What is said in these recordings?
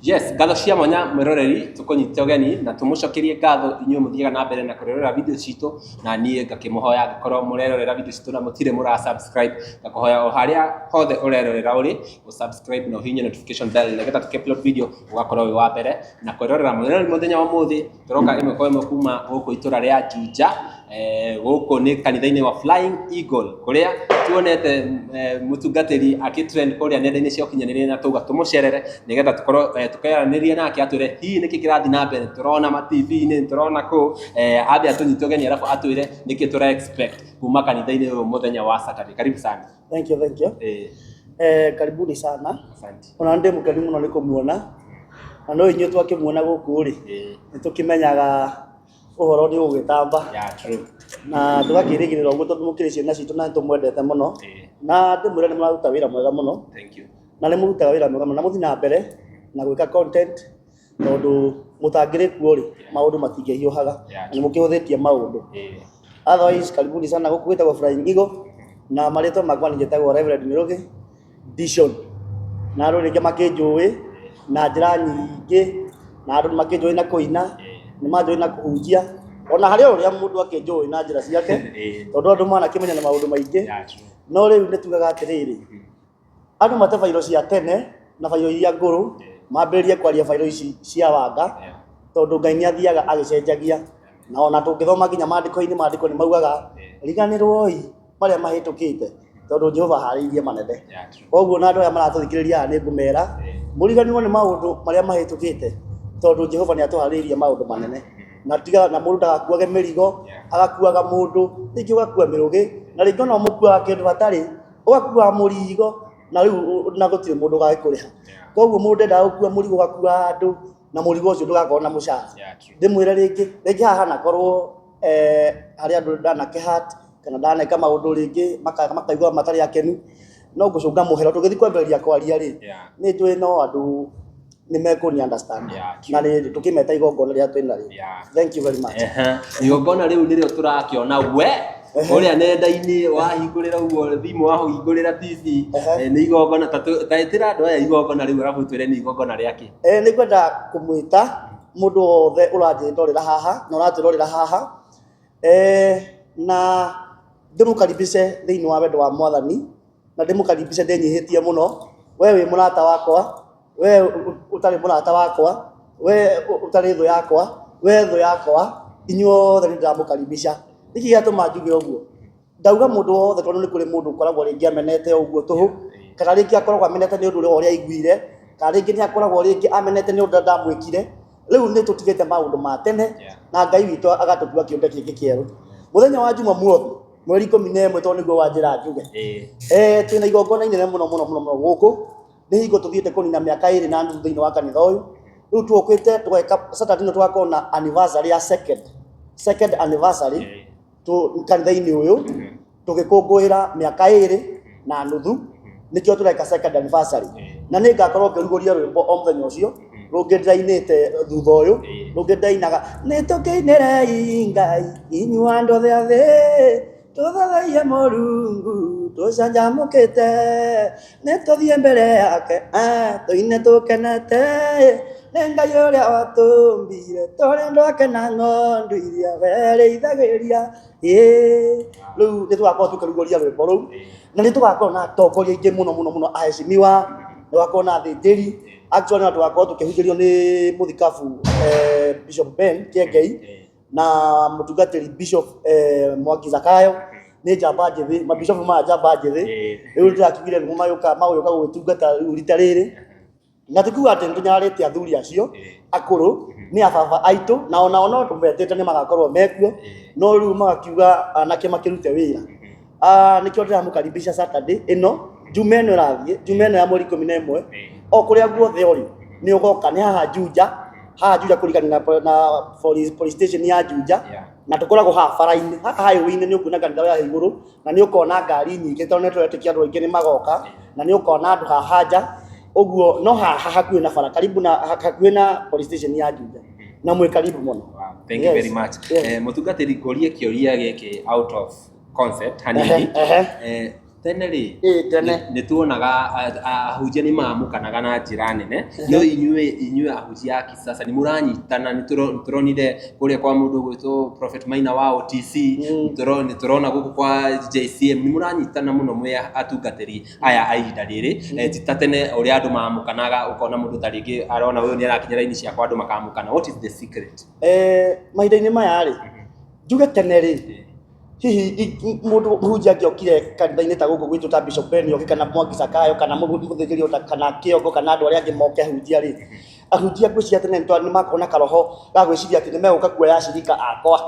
Yes, ngatho cia mwanya mwiroreri tukunyite ugeni na tumucokerie ngatho inyuĩ muthiaga na mbere na kurorera video citu na niĩ ngakimuhoya ngorwo murerorera video citu na mutire mura subscribe ngakuhoya o haria hothe urerorera uri subscribe na uhinye notification bell nigetha tuki-upload video ugakorwo wi wa mbere na kurorera mwiroreri muthenya wa muthi turoka imwe kwa imwe kuma guku itura ria Juja guku ni kanitha-ini wa Flying Eagle kuria tuonete mutungatiri akitrend kuria nenda-ini cia ukinyanĩria na tuga tumucerere nigetha tukorwo tukayanĩria nake atwire hihi niki kirathi na mbere turona ma TV-ini turona ku abe atunyite ugeni arafu atwire niki tura expect kuma kanitha-ini uyu muthenya wa Saturday. Karibu sana. Thank you. Karibuni sana. Asante. Ona ndi mukeni muno ni kumuona na no inyu twakimuona guku ri nitukimenyaga uhoro ni ugitamba. Yeah, true. Na tugakirigirira uguo tumukire ciana citu na tumwendete muno na ndimwira ni muraruta wira mwega muno. Thank you. Na ni murutaga wira mwega muno na muthi na mbere na gwika content tondu mutangirikuo ri maundu matingihiuhaga ni mukihuthitie maundu. Otherwise karibuni sana guku gwitagwo Flying Eagle na marito makwa ni njitagwo Reverend Mirugi Dishon na andu ringi makinjui na njira nyingi na andu makinjui na kuina ni manjui na kuhunjia ona hari uria mundu akinjui na njira ciake tondu andu mwana kimenya na maundu maingi no riu ni tugaga atiriri andu mate fairo cia tene na fairo iria nguru mambiririe kwaria fairo ici cia wanga tondu Ngai ni athiaga agicenjagia na ona tungithoma nginya mandiko ni maugaga riganirwoi maria mahitukite tondu Jehova hariirie manene koguo na andu aya maratuthikiriria ni ngumera muriganirwo ni maundu maria mahitukite tondu Jehova ni atuhariirie maundu manene na tiga na mundu ndagakuage mirigo agakuaga mundu ringi ugakua Mirugi na ringi no mukua kindu batari ugakua murigo na riu na gutire mundu gagikuriha koguo mundu nda gukua murigo ugakua andu na murigo ucio ndugakorwo na mucara ndimwire ringi haha na korwo hari andu ndana kehat kana ndana kama maundu ringi makaigua matari akenu no gucunga muhero tugithi kwambĩrĩria kwaria ri ni njui no andu ni mekuni understand na ni tukimeta igongona ria twina ri. Thank you very much. Igongona riu nirio turakiona we uria nenda-ini wahingurira uguo thimu wahingurira TV ni igongona taitira andu aya igongona riu arabu twire ni igongona riaki. Ni kwenda kumwita mundu wothe uranjirorera haha na uratirorera haha na ndimukaribishe thiini wa wendo wa Mwathani na ndimukaribishe ndenyihitie muno we wi murata wakwa we utari murata wakwa we utari thu yakwa we thu yakwa inyuothe ndiramukaribisha niki giatuma njuge uguo ndauga mundu wothe tondu ni kuri mundu ukoragwo ringi amenete uguo tuhu kana ringi akoragwo amenete ni undu uria aiguire kana ringi ni akoragwo ringi amenete ni undu ndamwikire riu ni tutigite maundu ma tene na Ngai witu agatutua kiumbe kingi kieru muthenya wa Jumamothi mweri 11 tondu niguo wanjira njuge twina igongona inene muno guku ni hingo tuthiite kunina miaka 2 na ndu thiini wa kanitha uyu riu tuokite tugeka Saturday no twakona na anniversary ya second anniversary tu kanitha-ini uyu tugikunguira miaka 2 na nuthu nikio tureka second anniversary na ni ngakorwo ngiruguria rwimbo o muthenya ucio rungidainite thutha uyu rungidainaga ni tukinirei Ngai inyu andu othe tuthathaia Murungu tucanjamukite ni tuthie mbere yake tuine tukenete ni Ngai uria watumbire turi andu ake na ng'ondu iria werĩithagiria riu ni tugakorwo tukiruguria rwimbo ruu na ni tugakorwo na atongoria aingĩ muno aheshimiwa ni tugakorwo na athĩnjĩri actually na tugakorwo tukihunjĩrio ni muthikabu Bishop Ben Kiengei na mutungatiri Bishop Mwangi Zakayo ni njamba njithi mabishofu ma njamba njithi riu ndirakigire ni mayuka gugitungata riu rita riri na tukiuga ati nginyarite athuri acio akuru ni ababa aitu na ona no tumetete ni magakorwo mekuo no riu magakiuga anake makirute wira nikio ndiramukaribisha Saturday ino Jumeno rathie Jumeno ya mweri 11 o kuria guothe uri ni ugoka ni haha Juja kurigana na police station ya Juja na tukoragwo ha bara-ini haha highway-ini ni ukuona kanitha ya iguru na ni ukona ngari nyingi tondu netwetikia andu aingi ni magoka na ni ukona andu haha nja uguo no haha hakuhi na bara karibu na hakuhi na police station ya Juja na mwe karibu muno. Thank you very much. Mutungatiri kuria kiuria giki out of concept hanini tene ri tene nĩ tuonaga ahunjia nĩ maamũkanaga na njĩra nene no inyuĩ ahunjia a kisasa nĩ mũranyitana nĩ tũronire kũrĩa kwa mũndũ gwĩtwo Prophet Maina wa OTC nĩ tũrona gũkũ kwa JCM nĩ mũranyitana mũno mwĩ atungatĩri aya a ihinda rĩrĩ ti ta tene ũrĩa andũ maamũkanaga ũkona mũndũ ta rĩngĩ arona ũyũ nĩ arakinya raini ciakwa andũ makamũkana. What is the secret? Mahinda-inĩ maya rĩ njuge tene rĩ hihi mũndũ mũhunjia angĩokire kanitha-inĩ ta gũkũ gwitũ ta Bishop Ben oke kana Mwangi Zakayo kana mũthĩnjĩri kana Kĩongo kana andũ arĩa angĩ moke ahunjia rĩ ahunjia ngwĩciria tene nĩ makona karoho ga gwĩciria atĩ nĩ megũka kuoya acirika akwa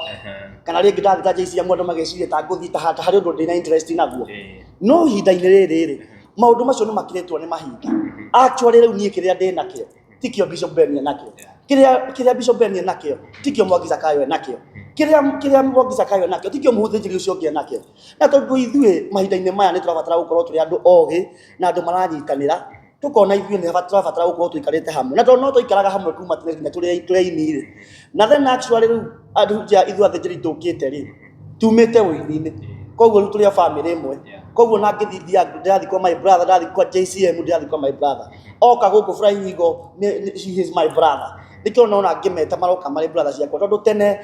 kana rĩngĩ ndathi ta JCM andũ mageciria ta ngũthiĩ ta harĩ ũndũ ndĩna interest naguo no ihinda-inĩ rĩrĩ rĩ maũndũ macio nĩ makirĩtwo nĩ mahinda. Actually rĩu niĩ kĩrĩa ndĩ nakĩo tikio Bishop Ben nakĩo kĩrĩa Bishop Ben nakĩo tikio Mwangi Zakayo nakĩo kĩrĩa Mwangi Zakayo nakĩo tikio mũthĩnjĩri ũcio ũngĩ nakĩo. Na tondũ ithuĩ mahinda-inĩ maya nĩ tũrabatara gũkorwo tũrĩ andũ ogĩ na andũ maranyitanĩra tukona ithuĩ nĩ tũrabatara gũkorwo tũikarĩte hamwe na tondũ no tũikaraga hamwe kuma tene nginya tũrĩ ini rĩ na then actually rĩu ahunjia ithuĩ athĩnjĩri tũkĩte rĩ tumĩte wĩini-inĩ koguo rĩu tũrĩ a family ĩmwe koguo na ngĩthiĩ ndathi kwa my brother ndathi kwa JCM ndathi kwa my brother oka gũkũ Flying Eagle she is my brother nikio nona ngĩmeta maroka marĩ brother ciakwa tondũ tene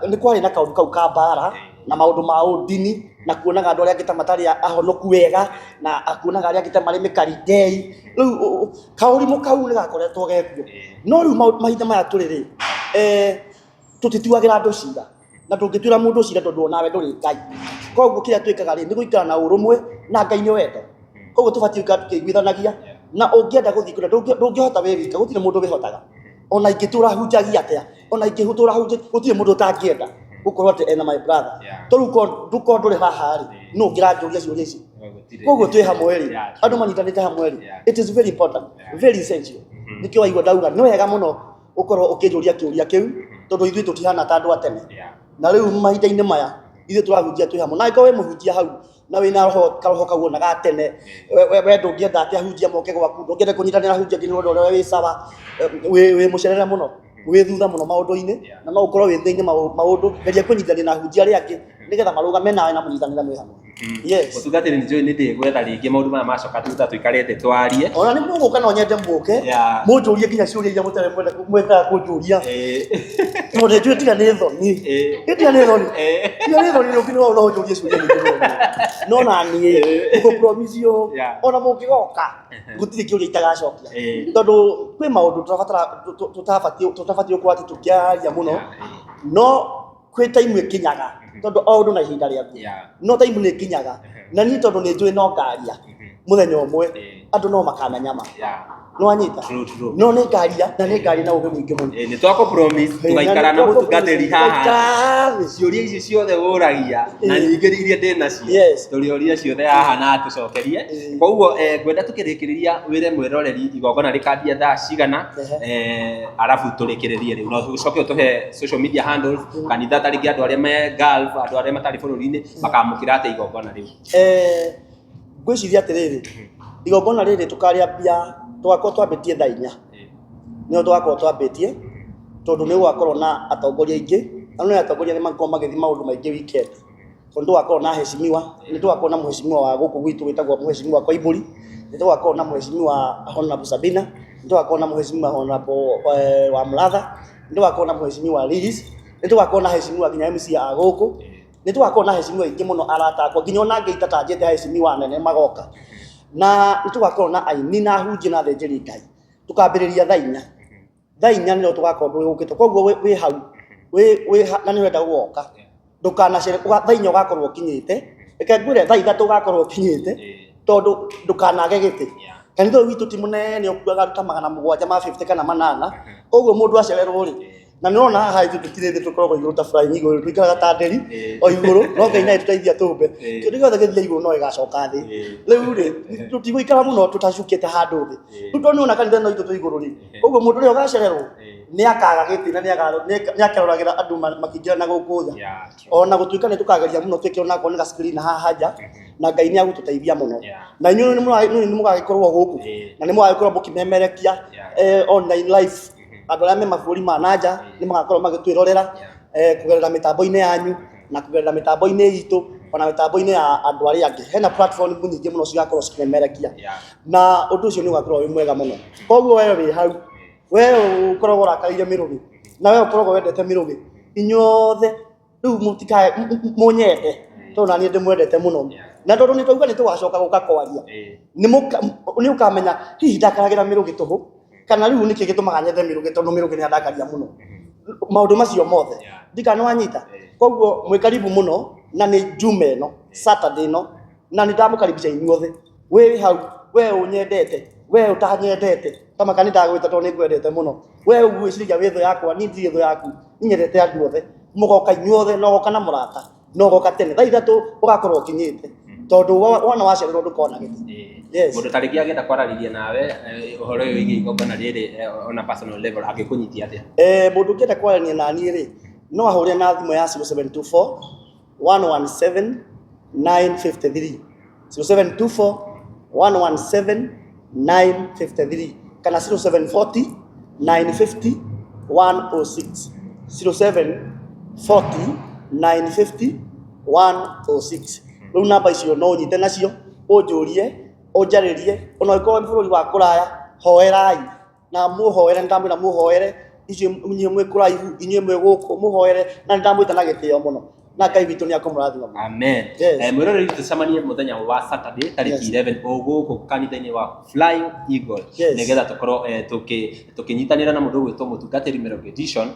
nĩ kwarĩ na kaũndũ kau ka mbara na maũndũ ma ũndini na kuonaga andũ arĩa angĩ ta matarĩ ahonoku wega na kuonaga arĩa angĩ ta marĩ mĩkaritei rĩu kaũrimũ kau nĩ gakoretwo gekuo no rĩu mahinda maya tũrĩ rĩ tũtituagĩra andũ cira na tũngĩtuĩra mũndũ cira tondũ onawe ndũrĩ Ngai koguo kĩrĩa twĩkaga rĩ nĩ gũikara na ũrũmwe na Ngai nĩ wendo koguo tũbatiĩ gũikara tũkĩiguithanagia na ũngĩenda gũthiĩ kũrĩa ndũngĩhota wĩ wika gũtirĩ mũndũ wĩhotaga ona ingĩtũra hunjagia atĩa ona ingĩtũra hunjagia gũtirĩ mũndũ ũtangĩenda gũkorwo atĩ ena my brother tondũ ndũrĩ haha rĩ no ngĩranjũria ciũria ici koguo twĩ hamwe rĩ andũ manyitanĩte hamwe rĩ it is very important very essential nĩkĩo waigua ndauga nĩ wega mũno ũkorwo ũkĩnjũria kĩũria kĩu tondũ ithuĩ tũtihana ta andũ a tene na rĩu mahinda-inĩ maya ithuĩ tũrahunjia twĩ hamwe na angĩkorwo wĩ mũhunjia hau na wĩna karoho kau ona ga tene we ndũngĩenda atĩ ahunjia moke gwaku ndũngĩenda kũnyitanĩra ahunjia nginya ũndũ ũrĩa wĩ sawa wĩ mũcerere mũno wĩ thutha mũno maũndũ-inĩ na no ũkorwo wĩ thĩinĩ maũndũ geria kũnyitanĩra na ahunjia arĩa angĩ nĩgetha marũgame nawe na mũnyitanĩra mwĩ hamwe. Yes ũtungatĩri nĩ njũĩ nĩ ndĩgwetha rĩngĩ maũndũ maya macoka tuta tũikarĩte twarie ona nĩ mũgũka no nyende mũke mũnjũrie nginya ciũria iria mũtarĩ mwendaga kũnjũria tondũ nĩ njũĩ tiga nĩ thoni tiga nĩ thoni nĩ ũkĩrwo no ũnjũrie ciũria nyingĩ no na niĩ ngũpromise ona mũngĩgoka gũtirĩ kĩũria itagacokia tondũ kwĩ maũndũ tũtabatiĩ gũkorwo atĩ tũkĩaria mũno no kwĩ time ĩkinyaga tondũ o ũndũ na ihinda rĩaguo no time nĩ ĩkinyaga na niĩ tondũ nĩ njũĩ no ngaria mũthenya ũmwe andũ no makananyama no anyita no nĩ ngaria na nĩ ngaria na ũgĩ mũingĩ mũno nĩ twakũ promise tũgaikara na mũtungatĩri haha ciũria ici ciothe ũragia na nyingĩ iria ndĩ nacio tũrĩoria ciothe haha na tũcokerie koguo ngwenda tũkĩrĩkĩrĩria wĩre mwĩroreri igongona rĩkambia thaa cigana arabu tũrĩkĩrĩrie rĩu no ũcoke ũtũhe social media handles kanitha tarĩngĩ andũ arĩa me Gulf andũ arĩa matarĩ bũrũri-inĩ makamũkĩra atĩ igongona rĩu ngwĩciria atĩrĩrĩ igongona rĩrĩ tũkarĩambia tũgakorwo twambĩtie thaa 4 nĩo tũgakorwo twambĩtie tondũ nĩ gũgakorwo na atongoria aingĩ na no atongoria nĩ makorwo magĩthiĩ maũndũ maingĩ weekend tondũ tũgakorwo na heshimiwa nĩ tũgakorwo na mheshimiwa wa gũkũ gwitũ wĩtagwo mheshimiwa kwa Iburi nĩ tũgakorwo na mheshimiwa Honorable Sabina nĩ tũgakorwo na mheshimiwa Honorable wa Mlatha nĩ tũgakorwo na mheshimiwa Lilis nĩ tũgakorwo na heshimiwa nginya MC a gũkũ nĩ tũgakorwo na heshimiwa ingĩ mũno aratakwo nginya ona angĩ itatanjĩte heshimiwa nene magoka na nĩ tũgakorwo na aini na ahunjia na athĩnjĩri Ngai tukambĩrĩria thaa 4 nĩyo tũgakorwo twĩgũkĩte koguo wĩ hau na nĩ wenda gũgoka ndũkanacere thaa 4 ũgakorwo ũkinyĩte reke ngwĩre thaa 3 ũgakorwo ũkinyĩte tondũ ndũkanage gĩtĩ kanitha ũyũ witũ ti mũnene ũkuaga ta 700 ma 50 kana 8 koguo mũndũ acererwo rĩ na nĩ wona haha ithuĩ tũtirĩ thĩ tũkoragwo igũrũ ta Flying Eagle tũikaraga ta nderi o igũrũ no Ngai naĩ tũteithia tũmbe kĩndũ gĩothe gĩthiĩ igũrũ no gĩgacoka thĩ rĩu rĩ tũtigũikara mũno tũtacukĩte handũ thĩ rĩu tondũ nĩ wona kanitha no itũ twĩ igũrũ rĩ koguo mũndũ ũrĩa ũgacererwo nĩ akaga gĩtĩ na nĩ akeroragĩra andũ makĩingĩra na gũkũ tha ona gũtuĩka nĩ tũkageria mũno twĩke onakorwo nĩ ga-screen haha nja na Ngai nĩ agũtũteithia mũno na inyuĩ nĩ mũgagĩkorwo gũkũ na nĩ mũgagĩkorwo mũkĩmemerekia online live andũ arĩa me mabũrũri ma nanja nĩ magakorwo magĩtwĩrorera kũgerera mĩtambo-inĩ yanyu na kũgerera mĩtambo-inĩ itũ ona mitambo-ini ya andu aria angi hena platform nyingi muno cigakorwo cikimemerekia na undu ucio ni ugakorwo wi mwega muno koguo wewe wi hau wewe ukoragwo urakarire mirugi na wewe ukoragwo wendete mirugi inyothe riu mutikae munyende to na ni ndimwendete muno na tondu ni twauga ni tugacoka guka kwaria ni ukamenya hihi ndakaragira mirugi tuhu kana riu niki gitumaga nyethe mirugi tondu mirugi ni andakaria muno maundu macio mothe ndika no anyita koguo mwikaribu muno na ni jume no Saturday no na ni ndamukaribisha inyuothe we hau we unyendete we utanyendete kama kanita gwita tondu ningwendete muno we ugwiciria witho yakwa ni thitho yaku ninyendete andu othe mugoka inyuothe no goka na murata no goka tene thaa ithatu ugakorwo kinyite tondu wona wacererwo ndukona giti yes mundu tariki agenda kwarariria nawe uhoro uyu wigi igongona riri on a personal level agikunyitia atia mundu kienda kwarania nani ri no ahure na thimu ya 0724 117 953 0724 117 953 kana 0740 950 106 0740 950 106 riu namba icio no nyite nacio unjurie unjaririe ona ikorwo ni bururi wa kuraya hoerai na muhoere ndamwira muhoere icio inyuĩ mwĩ kũraihu inyuĩ mwĩ gũkũ muhoere na ndamwĩta na gĩtĩo mũno na Ngai witũ nĩ akũmũrathima. Amen. Mwĩroreri tucemanie mũthenya wa Saturday tarĩki 11 gũkũ kanitha-inĩ wa Flying Eagle nĩgetha tũkorwo tũkĩnyitanĩra na mũndũ gwĩtwo mũtungatĩri Melody Edition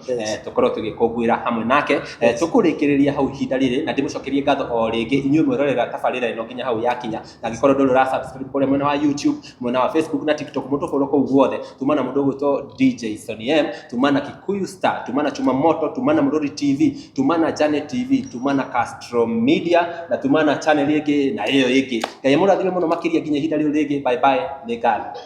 tũkorwo tũgĩkũngũĩra hamwe nake tũkũrĩkĩrĩria hau ihinda rĩrĩ na ndĩmũcokerie ngatho o rĩngĩ inyuĩ mwĩrorera tabarĩra ĩno nginya hau yakinya na angĩkorwo ndũrĩ ũrasubscribe kũrĩa mwena wa YouTube mwena wa Facebook na TikTok mũtũfollow kũu guothe tuma na mũndũ gwĩtwo DJ Sonny M, tuma na Kikuyu Star, tuma na Chuma Moto, tuma na Murori TV, tuma na Janet TV, tuma na Castro Media na tuma na channel ĩngĩ na ĩyo ĩngĩ. Ngai mũrathime mũno makĩria nginya ihinda rĩu rĩngĩ. Bye bye. Nĩ ngatho.